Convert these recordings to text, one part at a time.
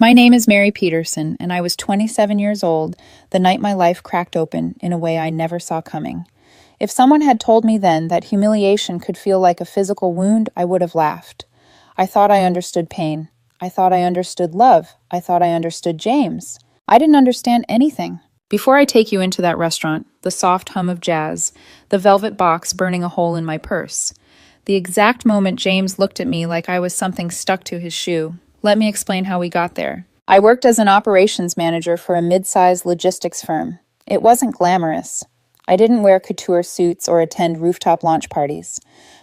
My name is Mary Peterson, and I was 27 years old the night my life cracked open in a way I never saw coming. If someone had told me then that humiliation could feel like a physical wound, I would have laughed. I thought I understood pain. I thought I understood love. I thought I understood James. I didn't understand anything. Before I take you into that restaurant, the soft hum of jazz, the velvet box burning a hole in my purse, the exact moment James looked at me like I was something stuck to his shoe. Let me explain how we got there. I worked as an operations manager for a mid-sized logistics firm. It wasn't glamorous. I didn't wear couture suits or attend rooftop launch parties.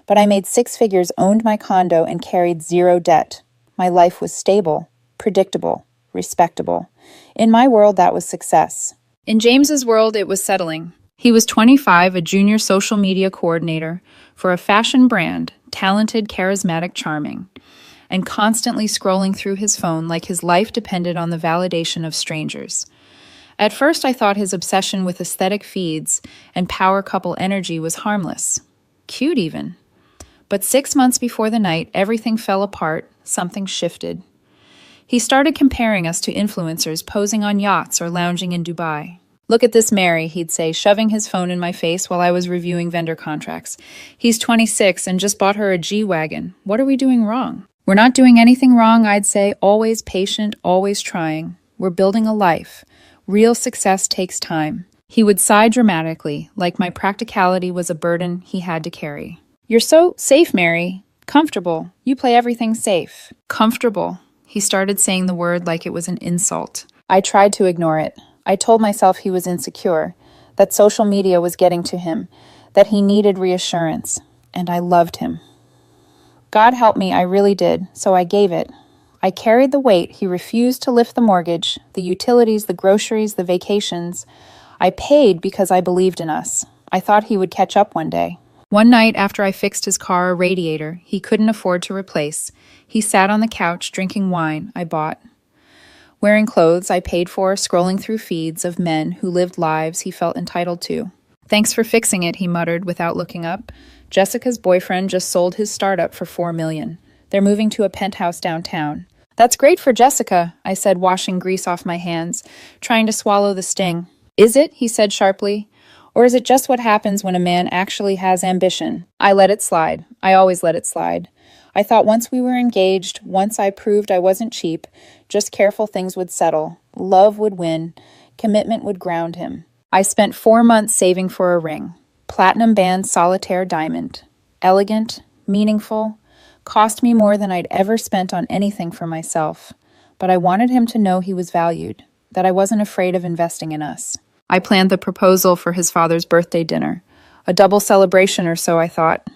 But I made six figures, owned my condo, and carried zero debt. My life was stable, predictable, respectable. In my world, that was success. In James's world, it was settling. He was 25, a junior social media coordinator for a fashion brand, talented, charismatic, charming, and constantly scrolling through his phone like his life depended on the validation of strangers. At first, I thought his obsession with aesthetic feeds and power couple energy was harmless. Cute, even. But 6 months before the night, everything fell apart, something shifted. He started comparing us to influencers posing on yachts or lounging in Dubai. "Look at this Mary," he'd say, shoving his phone in my face while I was reviewing vendor contracts. "He's 26 and just bought her a G-Wagon. What are we doing wrong?" "We're not doing anything wrong," I'd say, always patient, always trying. "We're building a life. Real success takes time." He would sigh dramatically, like my practicality was a burden he had to carry. "You're so safe, Mary. Comfortable. You play everything safe." Comfortable. He started saying the word like it was an insult. I tried to ignore it. I told myself he was insecure, that social media was getting to him, that he needed reassurance, and I loved him. God help me, I really did, so I gave it. I carried the weight. He refused to lift the mortgage, the utilities, the groceries, the vacations. I paid because I believed in us. I thought he would catch up one day. One night after I fixed his car a radiator he couldn't afford to replace, he sat on the couch drinking wine I bought. Wearing clothes I paid for, scrolling through feeds of men who lived lives he felt entitled to. "Thanks for fixing it," he muttered without looking up. "Jessica's boyfriend just sold his startup for $4 million. They're moving to a penthouse downtown." "That's great for Jessica," I said, washing grease off my hands, trying to swallow the sting. "Is it?" he said sharply. "Or is it just what happens when a man actually has ambition?" I let it slide. I always let it slide. I thought once we were engaged, once I proved I wasn't cheap, just careful, things would settle. Love would win. Commitment would ground him. I spent 4 months saving for a ring. Platinum band solitaire diamond. Elegant, meaningful, cost me more than I'd ever spent on anything for myself. But I wanted him to know he was valued, that I wasn't afraid of investing in us. I planned the proposal for his father's birthday dinner. A double celebration or so, I thought.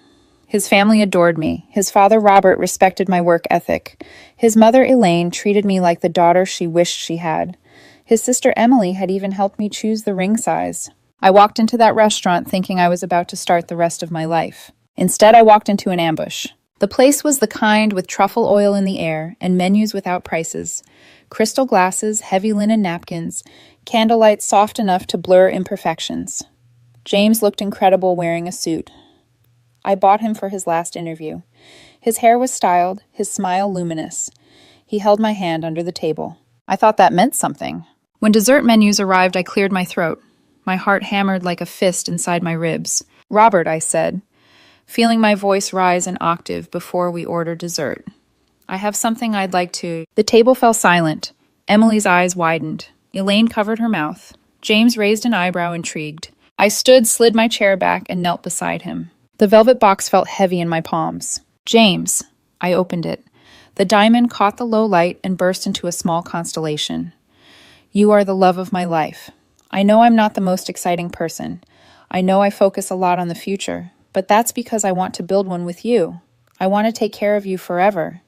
His family adored me. His father, Robert, respected my work ethic. His mother, Elaine, treated me like the daughter she wished she had. His sister, Emily, had even helped me choose the ring size. I walked into that restaurant thinking I was about to start the rest of my life. Instead, I walked into an ambush. The place was the kind with truffle oil in the air and menus without prices. Crystal glasses, heavy linen napkins, candlelight soft enough to blur imperfections. James looked incredible wearing a suit. I bought him for his last interview. His hair was styled, his smile luminous. He held my hand under the table. I thought that meant something. When dessert menus arrived, I cleared my throat. My heart hammered like a fist inside my ribs. "Robert," I said, feeling my voice rise an octave before we ordered dessert. "I have something I'd like to—" The table fell silent. Emily's eyes widened. Elaine covered her mouth. James raised an eyebrow, intrigued. I stood, slid my chair back, and knelt beside him. The velvet box felt heavy in my palms. "James." I opened it. The diamond caught the low light and burst into a small constellation. "You are the love of my life. I know I'm not the most exciting person. I know I focus a lot on the future, but that's because I want to build one with you. I want to take care of you forever.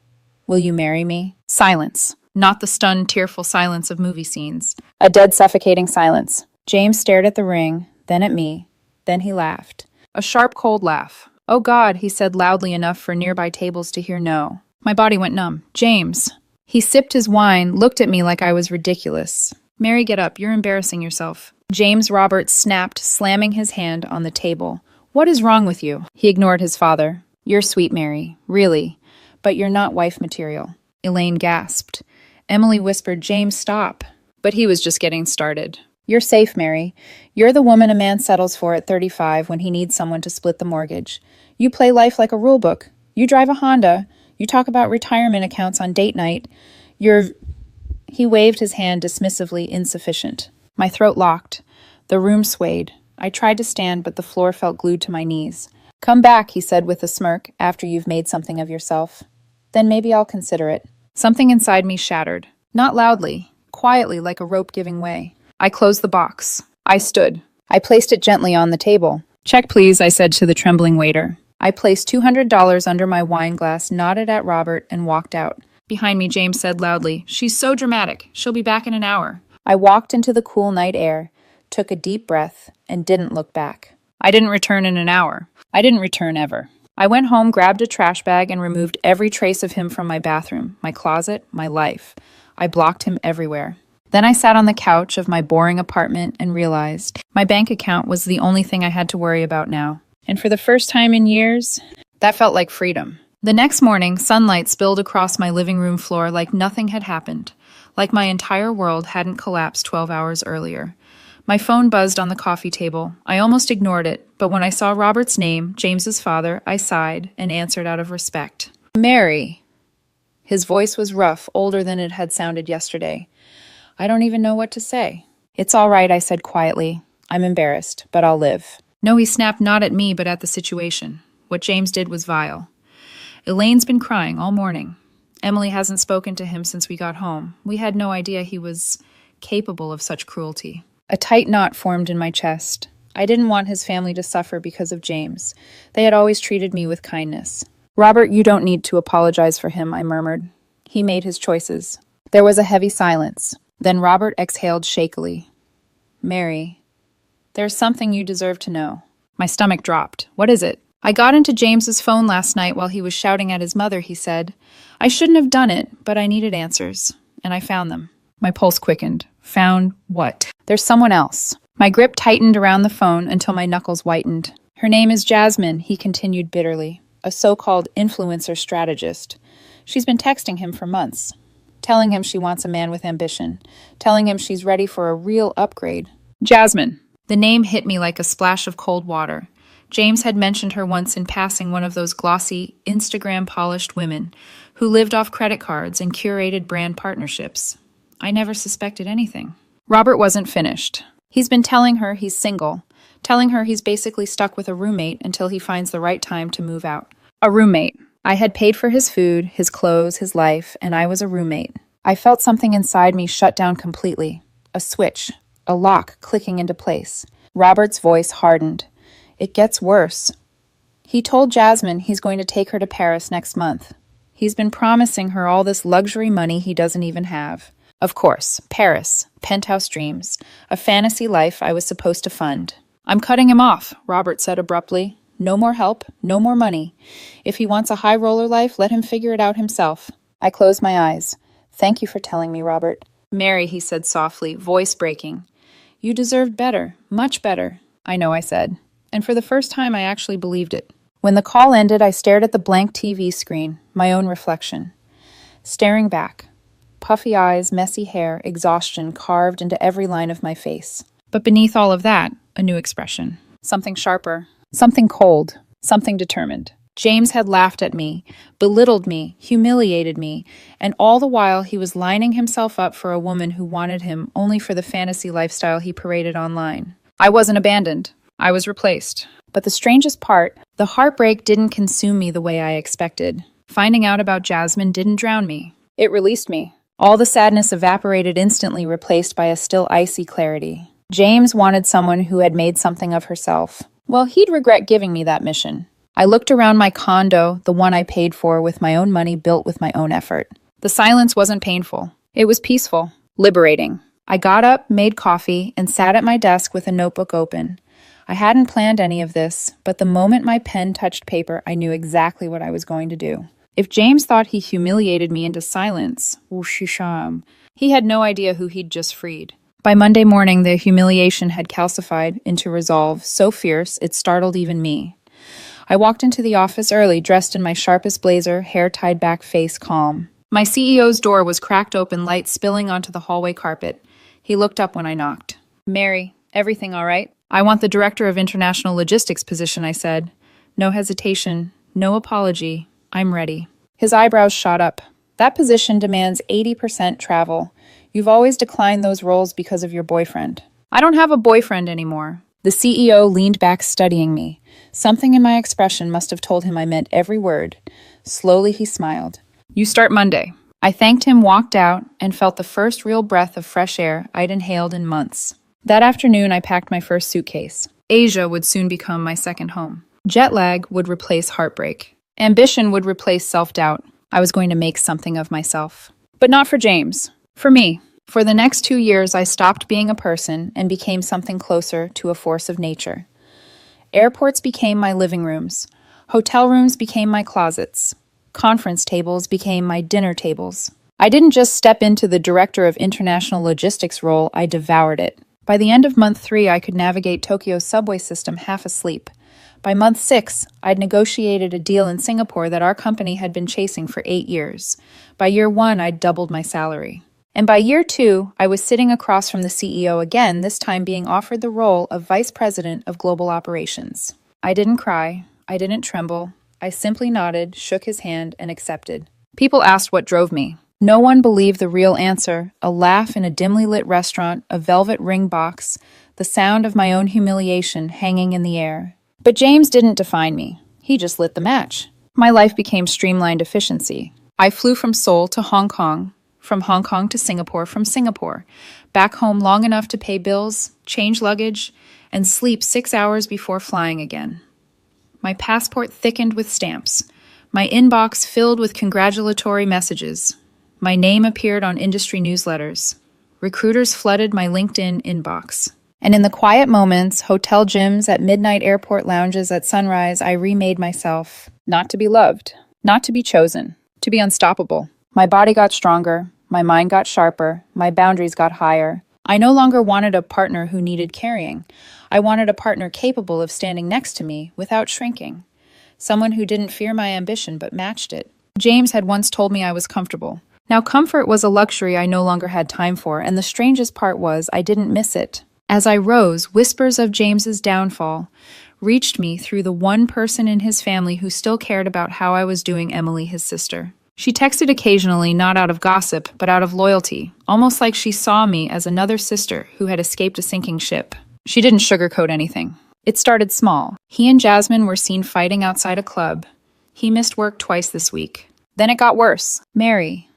Will you marry me?" Silence. Not the stunned, tearful silence of movie scenes. A dead, suffocating silence. James stared at the ring, then at me. Then he laughed. A sharp, cold laugh. "Oh God," he said loudly enough for nearby tables to hear no. My body went numb. "James." He sipped his wine, looked at me like I was ridiculous. "Mary, get up. You're embarrassing yourself." James Roberts snapped, slamming his hand on the table. "What is wrong with you?" He ignored his father. "You're sweet, Mary. Really. But you're not wife material." Elaine gasped. Emily whispered, "James, stop." But he was just getting started. "You're safe, Mary. You're the woman a man settles for at 35 when he needs someone to split the mortgage. You play life like a rule book. You drive a Honda. You talk about retirement accounts on date night. You're—" He waved his hand dismissively, insufficient. My throat locked. The room swayed. I tried to stand, but the floor felt glued to my knees. "Come back," he said with a smirk, "after you've made something of yourself. Then maybe I'll consider it." Something inside me shattered. Not loudly, quietly, like a rope giving way. I closed the box. I stood. I placed it gently on the table. "Check, please," I said to the trembling waiter. I placed $200 under my wine glass, nodded at Robert, and walked out. Behind me, James said loudly, "She's so dramatic. She'll be back in an hour." I walked into the cool night air, took a deep breath, and didn't look back. I didn't return in an hour. I didn't return ever. I went home, grabbed a trash bag, and removed every trace of him from my bathroom, my closet, my life. I blocked him everywhere. Then I sat on the couch of my boring apartment and realized my bank account was the only thing I had to worry about now. And for the first time in years, that felt like freedom. The next morning, sunlight spilled across my living room floor like nothing had happened, like my entire world hadn't collapsed 12 hours earlier. My phone buzzed on the coffee table. I almost ignored it, but when I saw Robert's name, James's father, I sighed and answered out of respect. "Mary." His voice was rough, older than it had sounded yesterday. I don't even know what to say. "It's all right," I said quietly. "I'm embarrassed, but I'll live." No, he snapped not at me, but at the situation. What James did was vile. Elaine's been crying all morning. Emily hasn't spoken to him since we got home. We had no idea he was capable of such cruelty. A tight knot formed in my chest. I didn't want his family to suffer because of James. They had always treated me with kindness. "Robert, you don't need to apologize for him," I murmured. "He made his choices." There was a heavy silence. Then Robert exhaled shakily. "Mary, there's something you deserve to know." My stomach dropped. "What is it?" "I got into James's phone last night while he was shouting at his mother," he said. "I shouldn't have done it, but I needed answers, and I found them." My pulse quickened. Found what? "There's someone else." My grip tightened around the phone until my knuckles whitened. "Her name is Jasmine," he continued bitterly, "a so-called influencer strategist. She's been texting him for months, telling him she wants a man with ambition, telling him she's ready for a real upgrade." Jasmine. The name hit me like a splash of cold water. James had mentioned her once in passing, one of those glossy, Instagram-polished women who lived off credit cards and curated brand partnerships. I never suspected anything. Robert wasn't finished. He's been telling her he's single, telling her he's basically stuck with a roommate until he finds the right time to move out. A roommate. I had paid for his food, his clothes, his life, and I was a roommate. I felt something inside me shut down completely. A switch, a lock clicking into place. Robert's voice hardened. "It gets worse. He told Jasmine he's going to take her to Paris next month. He's been promising her all this luxury money he doesn't even have. Of course, Paris, penthouse dreams, a fantasy life I was supposed to fund." "I'm cutting him off," Robert said abruptly. "No more help, no more money. If he wants a high roller life, let him figure it out himself." I closed my eyes. "Thank you for telling me, Robert." "Mary," he said softly, voice breaking. "You deserved better, much better." "I know," I said. And for the first time, I actually believed it. When the call ended, I stared at the blank TV screen, my own reflection. Staring back. Puffy eyes, messy hair, exhaustion carved into every line of my face. But beneath all of that, a new expression. Something sharper. Something cold. Something determined. James had laughed at me, belittled me, humiliated me, and all the while he was lining himself up for a woman who wanted him only for the fantasy lifestyle he paraded online. I wasn't abandoned. I was replaced. But the strangest part, the heartbreak didn't consume me the way I expected. Finding out about Jasmine didn't drown me. It released me. All the sadness evaporated instantly, replaced by a still icy clarity. James wanted someone who had made something of herself. Well, he'd regret giving me that mission. I looked around my condo, the one I paid for with my own money, built with my own effort. The silence wasn't painful. It was peaceful, liberating. I got up, made coffee, and sat at my desk with a notebook open. I hadn't planned any of this, but the moment my pen touched paper, I knew exactly what I was going to do. If James thought he humiliated me into silence, he had no idea who he'd just freed. By Monday morning, the humiliation had calcified into resolve so fierce it startled even me. I walked into the office early, dressed in my sharpest blazer, hair tied back, face calm. My CEO's door was cracked open, light spilling onto the hallway carpet. He looked up when I knocked. "Mary, everything all right?" "I want the Director of International Logistics position," I said. No hesitation, no apology. "I'm ready." His eyebrows shot up. "That position demands 80% travel. You've always declined those roles because of your boyfriend." "I don't have a boyfriend anymore." The CEO leaned back, studying me. Something in my expression must have told him I meant every word. Slowly he smiled. "You start Monday." I thanked him, walked out, and felt the first real breath of fresh air I'd inhaled in months. That afternoon, I packed my first suitcase. Asia would soon become my second home. Jet lag would replace heartbreak. Ambition would replace self-doubt. I was going to make something of myself. But not for James. For me. For the next 2 years, I stopped being a person and became something closer to a force of nature. Airports became my living rooms. Hotel rooms became my closets. Conference tables became my dinner tables. I didn't just step into the Director of International Logistics role, I devoured it. By the end of month 3, I could navigate Tokyo's subway system half asleep. By month 6, I'd negotiated a deal in Singapore that our company had been chasing for 8 years. By year 1, I'd doubled my salary. And by year 2, I was sitting across from the CEO again, this time being offered the role of Vice President of Global Operations. I didn't cry. I didn't tremble. I simply nodded, shook his hand, and accepted. People asked what drove me. No one believed the real answer: a laugh in a dimly lit restaurant, a velvet ring box, the sound of my own humiliation hanging in the air. But James didn't define me. He just lit the match. My life became streamlined efficiency. I flew from Seoul to Hong Kong, from Hong Kong to Singapore, from Singapore, back home long enough to pay bills, change luggage, and sleep 6 hours before flying again. My passport thickened with stamps. My inbox filled with congratulatory messages. My name appeared on industry newsletters. Recruiters flooded my LinkedIn inbox. And in the quiet moments, hotel gyms, at midnight airport lounges, at sunrise, I remade myself. Not to be loved, not to be chosen, to be unstoppable. My body got stronger, my mind got sharper, my boundaries got higher. I no longer wanted a partner who needed carrying. I wanted a partner capable of standing next to me without shrinking. Someone who didn't fear my ambition but matched it. James had once told me I was comfortable. Now comfort was a luxury I no longer had time for, and the strangest part was I didn't miss it. As I rose, whispers of James's downfall reached me through the one person in his family who still cared about how I was doing, Emily, his sister. She texted occasionally, not out of gossip, but out of loyalty, almost like she saw me as another sister who had escaped a sinking ship. She didn't sugarcoat anything. It started small. He and Jasmine were seen fighting outside a club. He missed work twice this week. Then it got worse. Mary.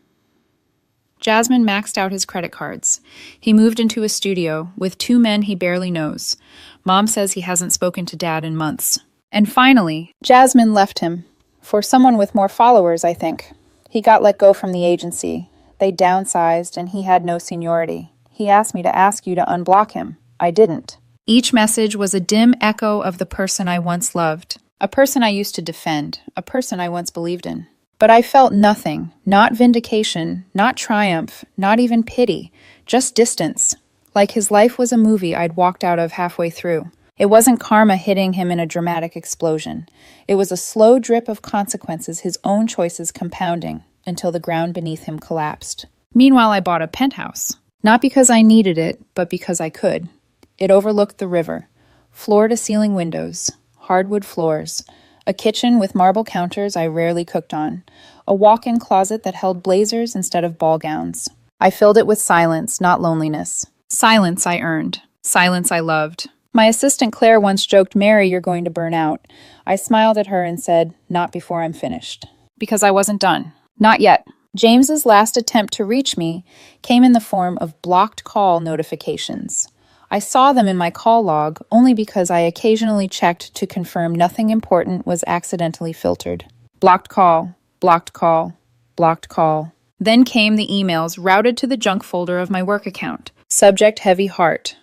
Jasmine maxed out his credit cards. He moved into a studio with 2 men he barely knows. Mom says he hasn't spoken to Dad in months. And finally, Jasmine left him. For someone with more followers, I think. He got let go from the agency. They downsized, and he had no seniority. He asked me to ask you to unblock him. I didn't. Each message was a dim echo of the person I once loved, a person I used to defend, a person I once believed in. But I felt nothing, not vindication, not triumph, not even pity, just distance. Like his life was a movie I'd walked out of halfway through. It wasn't karma hitting him in a dramatic explosion. It was a slow drip of consequences, his own choices compounding, until the ground beneath him collapsed. Meanwhile, I bought a penthouse. Not because I needed it, but because I could. It overlooked the river. Floor-to-ceiling windows, hardwood floors, a kitchen with marble counters I rarely cooked on, a walk-in closet that held blazers instead of ball gowns. I filled it with silence, not loneliness. Silence I earned. Silence I loved. My assistant Claire once joked, "Mary, you're going to burn out." I smiled at her and said, "Not before I'm finished." Because I wasn't done. Not yet. James's last attempt to reach me came in the form of blocked call notifications. I saw them in my call log only because I occasionally checked to confirm nothing important was accidentally filtered. Blocked call, blocked call, blocked call. Then came the emails routed to the junk folder of my work account. Subject: heavy heart.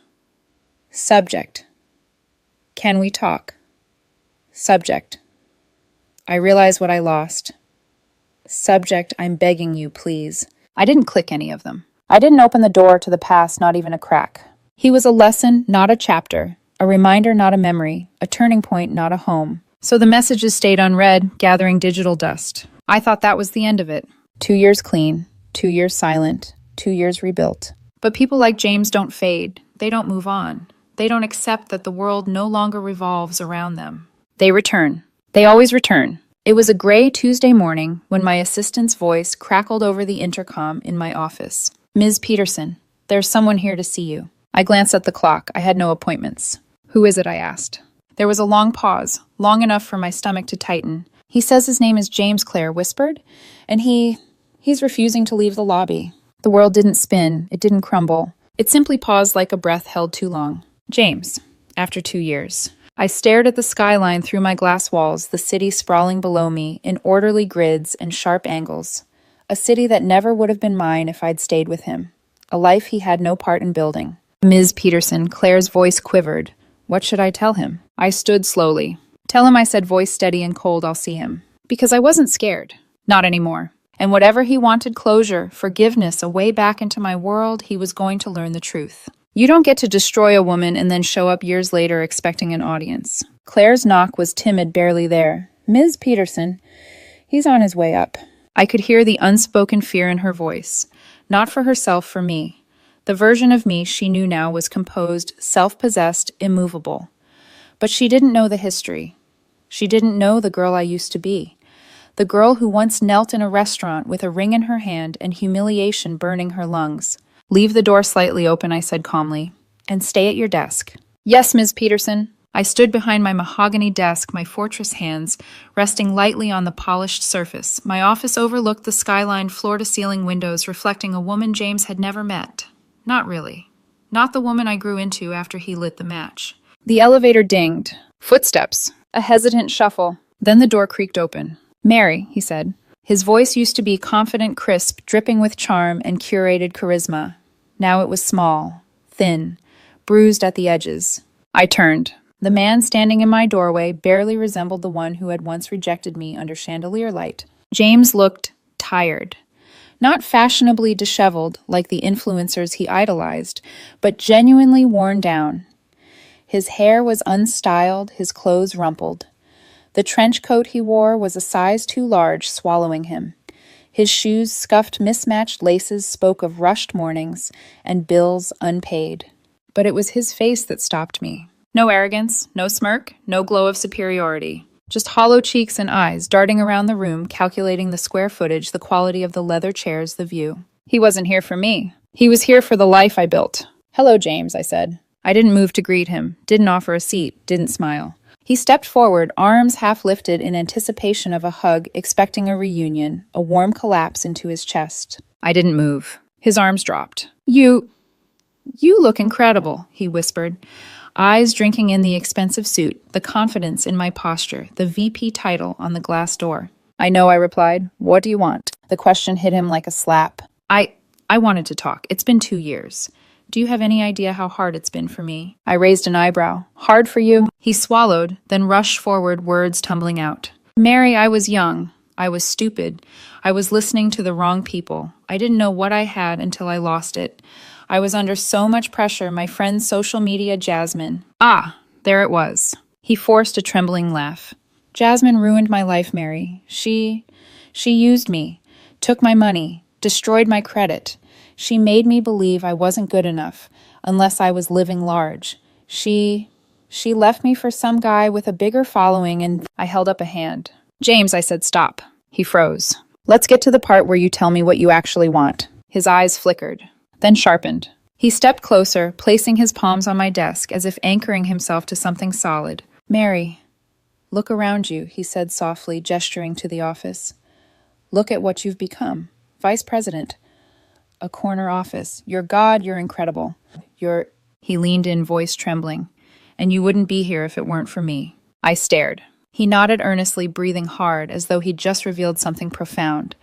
Subject: can we talk? Subject: I realize what I lost. Subject: I'm begging you, please. I didn't click any of them. I didn't open the door to the past, not even a crack. He was a lesson, not a chapter, a reminder, not a memory, a turning point, not a home. So the messages stayed unread, gathering digital dust. I thought that was the end of it. 2 years clean, 2 years silent, 2 years rebuilt. But people like James don't fade. They don't move on. They don't accept that the world no longer revolves around them. They return. They always return. It was a gray Tuesday morning when my assistant's voice crackled over the intercom in my office. "Ms. Peterson, there's someone here to see you." I glanced at the clock. I had no appointments. "Who is it?" I asked. There was a long pause, long enough for my stomach to tighten. "He says his name is James," Claire whispered, "and he's refusing to leave the lobby." The world didn't spin. It didn't crumble. It simply paused like a breath held too long. James, after 2 years. I stared at the skyline through my glass walls, the city sprawling below me in orderly grids and sharp angles. A city that never would have been mine if I'd stayed with him. A life he had no part in building. "Ms. Peterson," Claire's voice quivered. What should I tell him? I stood slowly. "Tell him," I said, voice steady and cold, "I'll see him." Because I wasn't scared. Not anymore. And whatever he wanted, closure, forgiveness, a way back into my world, he was going to learn the truth. You don't get to destroy a woman and then show up years later expecting an audience. Claire's knock was timid, barely there. "Ms. Peterson, he's on his way up." I could hear the unspoken fear in her voice. Not for herself, for me. The version of me she knew now was composed, self-possessed, immovable. But she didn't know the history. She didn't know the girl I used to be. The girl who once knelt in a restaurant with a ring in her hand and humiliation burning her lungs. "Leave the door slightly open," I said calmly, "and stay at your desk." "Yes, Ms. Peterson." I stood behind my mahogany desk, my fortress hands resting lightly on the polished surface. My office overlooked the skyline floor-to-ceiling windows reflecting a woman James had never met. Not really. Not the woman I grew into after he lit the match. The elevator dinged. Footsteps. A hesitant shuffle. Then the door creaked open. "Mary," he said. His voice used to be confident, crisp, dripping with charm and curated charisma. Now it was small, thin, bruised at the edges. I turned. The man standing in my doorway barely resembled the one who had once rejected me under chandelier light. James looked tired. Not fashionably disheveled like the influencers he idolized, but genuinely worn down. His hair was unstyled, his clothes rumpled. The trench coat he wore was a size too large, swallowing him. His shoes' scuffed, mismatched laces spoke of rushed mornings and bills unpaid. But it was his face that stopped me. No arrogance, no smirk, no glow of superiority. Just hollow cheeks and eyes darting around the room, calculating the square footage, the quality of the leather chairs, the view. He wasn't here for me. He was here for the life I built. "Hello, James," I said. I didn't move to greet him, didn't offer a seat, didn't smile. He stepped forward, arms half lifted in anticipation of a hug, expecting a reunion, a warm collapse into his chest. I didn't move. His arms dropped. You look incredible," he whispered, eyes drinking in the expensive suit, the confidence in my posture, the VP title on the glass door. "I know," I replied. "What do you want?" The question hit him like a slap. I wanted to talk. It's been 2 years. Do you have any idea how hard it's been for me?" I raised an eyebrow. "Hard for you?" He swallowed, then rushed forward, words tumbling out. "Mary, I was young. I was stupid. I was listening to the wrong people. I didn't know what I had until I lost it. I was under so much pressure, my friend's social media Jasmine." Ah, there it was. He forced a trembling laugh. "Jasmine ruined my life, Mary. She used me, took my money, destroyed my credit. She made me believe I wasn't good enough unless I was living large. She left me for some guy with a bigger following and..." I held up a hand. "James," I said, "stop." He froze. "Let's get to the part where you tell me what you actually want." His eyes flickered, then sharpened. He stepped closer, placing his palms on my desk as if anchoring himself to something solid. "Mary, look around you," he said softly, gesturing to the office. "Look at what you've become. Vice president. A corner office. You're God, you're incredible. He leaned in, voice trembling. "And you wouldn't be here if it weren't for me." I stared. He nodded earnestly, breathing hard, as though he'd just revealed something profound.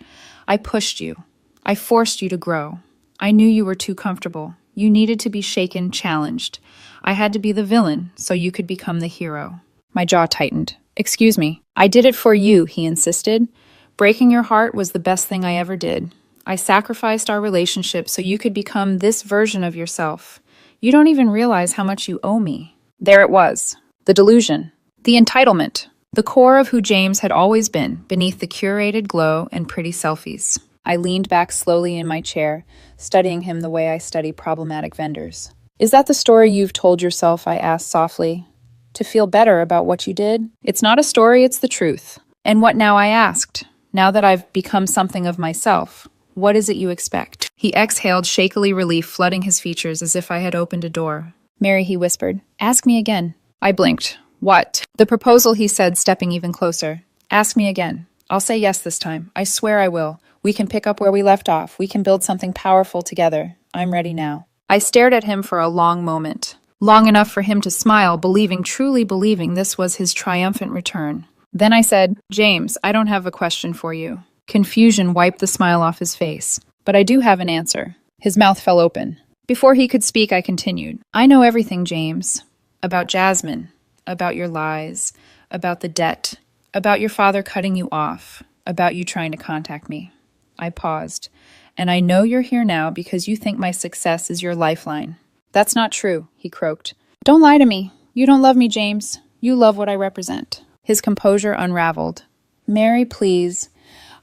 "I pushed you. I forced you to grow. I knew you were too comfortable. You needed to be shaken, challenged. I had to be the villain, so you could become the hero." My jaw tightened. "Excuse me. I did it for you," he insisted. "Breaking your heart was the best thing I ever did. I sacrificed our relationship so you could become this version of yourself. You don't even realize how much you owe me." There it was. The delusion. The entitlement. The core of who James had always been, beneath the curated glow and pretty selfies. I leaned back slowly in my chair, studying him the way I study problematic vendors. Is that the story you've told yourself? I asked softly. To feel better about what you did? It's not a story, it's the truth. And what now? I asked. Now that I've become something of myself, what is it you expect? He exhaled, shakily, relief flooding his features as if I had opened a door. Mary, he whispered, ask me again. I blinked. What? The proposal, he said, stepping even closer. Ask me again. I'll say yes this time. I swear I will. We can pick up where we left off. We can build something powerful together. I'm ready now. I stared at him for a long moment. Long enough for him to smile, truly believing this was his triumphant return. Then I said, James, I don't have a question for you. Confusion wiped the smile off his face. But I do have an answer. His mouth fell open. Before he could speak, I continued. I know everything, James. About Jasmine. About your lies. About the debt. About your father cutting you off. About you trying to contact me. I paused. And I know you're here now because you think my success is your lifeline. That's not true, he croaked. Don't lie to me. You don't love me, James. You love what I represent. His composure unraveled. Mary, please.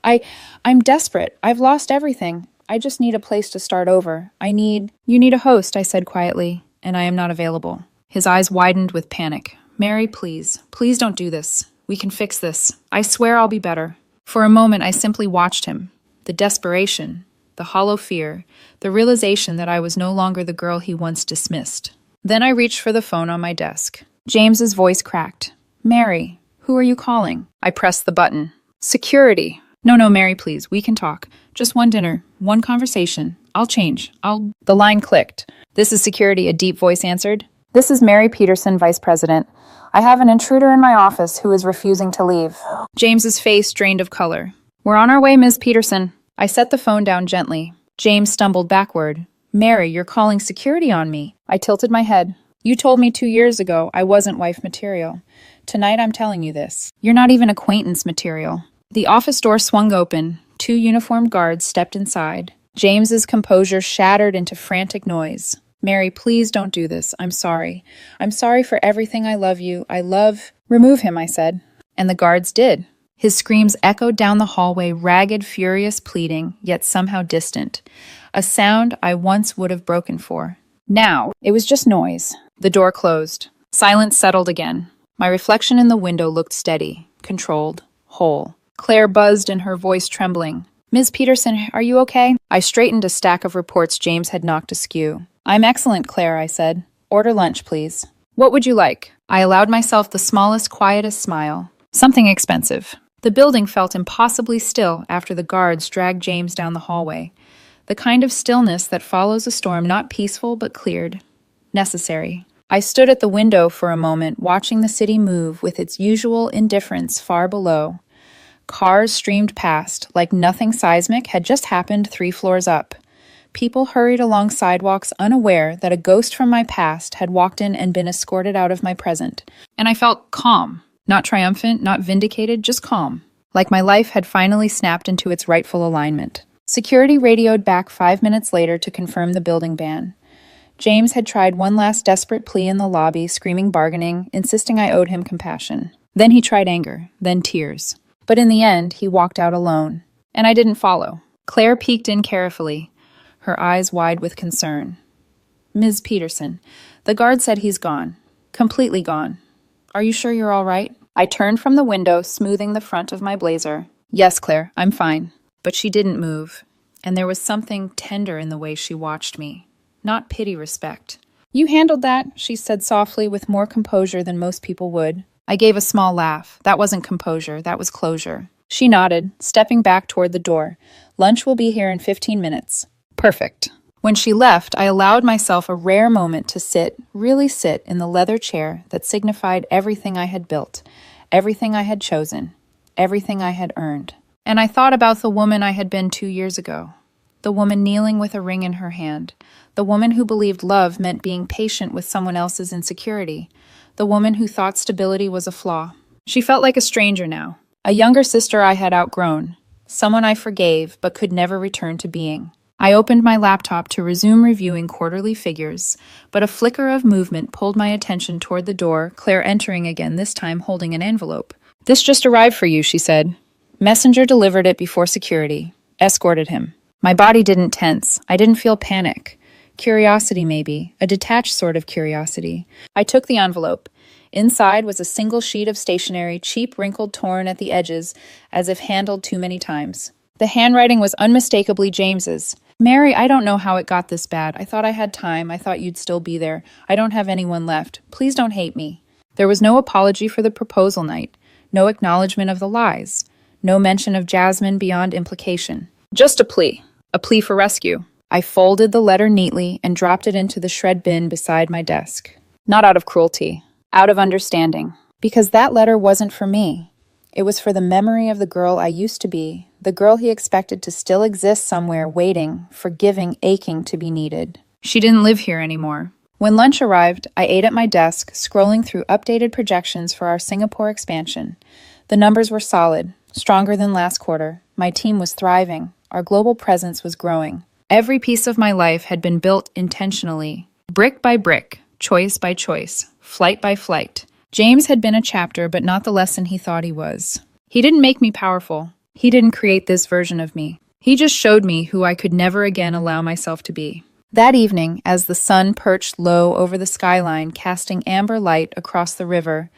I'm desperate. I've lost everything. I just need a place to start over. You need a host, I said quietly, and I am not available. His eyes widened with panic. Mary, please. Please don't do this. We can fix this. I swear I'll be better. For a moment, I simply watched him. The desperation, the hollow fear, the realization that I was no longer the girl he once dismissed. Then I reached for the phone on my desk. James's voice cracked. Mary, who are you calling? I pressed the button. Security. No, Mary, please. We can talk. Just one dinner, one conversation. I'll change. The line clicked. This is security, a deep voice answered. This is Mary Peterson, Vice President. I have an intruder in my office who is refusing to leave. James's face drained of color. We're on our way, Ms. Peterson. I set the phone down gently. James stumbled backward. Mary, you're calling security on me. I tilted my head. You told me 2 years ago I wasn't wife material. Tonight I'm telling you this. You're not even acquaintance material. The office door swung open. 2 uniformed guards stepped inside. James's composure shattered into frantic noise. Mary, please don't do this. I'm sorry. I'm sorry for everything. I love you. Remove him, I said. And the guards did. His screams echoed down the hallway, ragged, furious pleading, yet somehow distant. A sound I once would have broken for. Now, it was just noise. The door closed. Silence settled again. My reflection in the window looked steady, controlled, whole. Claire buzzed in her voice trembling. Ms. Peterson, are you okay? I straightened a stack of reports James had knocked askew. I'm excellent, Claire, I said. Order lunch, please. What would you like? I allowed myself the smallest, quietest smile. Something expensive. The building felt impossibly still after the guards dragged James down the hallway. The kind of stillness that follows a storm, not peaceful but cleared. Necessary. I stood at the window for a moment, watching the city move with its usual indifference far below. Cars streamed past, like nothing seismic had just happened 3 floors up. People hurried along sidewalks unaware that a ghost from my past had walked in and been escorted out of my present. And I felt calm. Not triumphant, not vindicated, just calm. Like my life had finally snapped into its rightful alignment. Security radioed back 5 minutes later to confirm the building ban. James had tried one last desperate plea in the lobby, screaming bargaining, insisting I owed him compassion. Then he tried anger, then tears. But in the end, he walked out alone. And I didn't follow. Claire peeked in carefully, her eyes wide with concern. Ms. Peterson, the guard said he's gone. Completely gone. Are you sure you're all right? I turned from the window, smoothing the front of my blazer. Yes, Claire, I'm fine. But she didn't move. And there was something tender in the way she watched me. Not pity, respect. You handled that, she said softly with more composure than most people would. I gave a small laugh. That wasn't composure, that was closure. She nodded, stepping back toward the door. Lunch will be here in 15 minutes. Perfect. When she left, I allowed myself a rare moment to sit, really sit, in the leather chair that signified everything I had built, everything I had chosen, everything I had earned. And I thought about the woman I had been 2 years ago. The woman kneeling with a ring in her hand. The woman who believed love meant being patient with someone else's insecurity. The woman who thought stability was a flaw. She felt like a stranger now. A younger sister I had outgrown. Someone I forgave but could never return to being. I opened my laptop to resume reviewing quarterly figures, but a flicker of movement pulled my attention toward the door, Claire entering again, this time holding an envelope. This just arrived for you, she said. Messenger delivered it before security. escorted him. My body didn't tense. I didn't feel panic. Curiosity, maybe. A detached sort of curiosity. I took the envelope. Inside was a single sheet of stationery, cheap, wrinkled, torn at the edges, as if handled too many times. The handwriting was unmistakably James's. Mary, I don't know how it got this bad. I thought I had time. I thought you'd still be there. I don't have anyone left. Please don't hate me. There was no apology for the proposal night. No acknowledgement of the lies. No mention of Jasmine beyond implication. Just a plea. A plea for rescue. I folded the letter neatly and dropped it into the shred bin beside my desk. Not out of cruelty. Out of understanding. Because that letter wasn't for me. It was for the memory of the girl I used to be, the girl he expected to still exist somewhere waiting, forgiving, aching to be needed. She didn't live here anymore. When lunch arrived, I ate at my desk, scrolling through updated projections for our Singapore expansion. The numbers were solid, stronger than last quarter. My team was thriving. Our global presence was growing. Every piece of my life had been built intentionally, brick by brick, choice by choice, flight by flight. James had been a chapter, but not the lesson he thought he was. He didn't make me powerful. He didn't create this version of me. He just showed me who I could never again allow myself to be. That evening, as the sun perched low over the skyline, casting amber light across the river,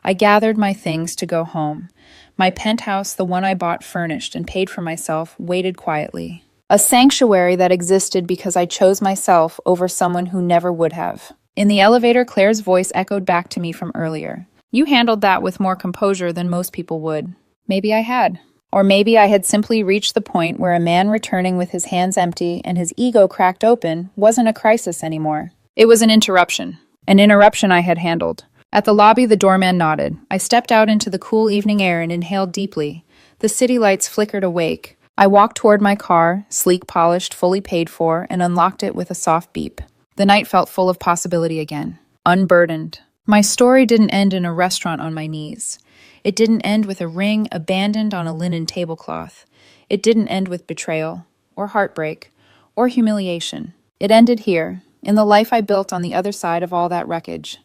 I gathered my things to go home. My penthouse, the one I bought furnished and paid for myself, waited quietly. A sanctuary that existed because I chose myself over someone who never would have. In the elevator, Claire's voice echoed back to me from earlier. You handled that with more composure than most people would. Maybe I had. Or maybe I had simply reached the point where a man returning with his hands empty and his ego cracked open wasn't a crisis anymore. It was an interruption. An interruption I had handled. At the lobby, the doorman nodded. I stepped out into the cool evening air and inhaled deeply. The city lights flickered awake. I walked toward my car, sleek, polished, fully paid for, and unlocked it with a soft beep. The night felt full of possibility again. Unburdened. My story didn't end in a restaurant on my knees. It didn't end with a ring abandoned on a linen tablecloth. It didn't end with betrayal, or heartbreak, or humiliation. It ended here, in the life I built on the other side of all that wreckage.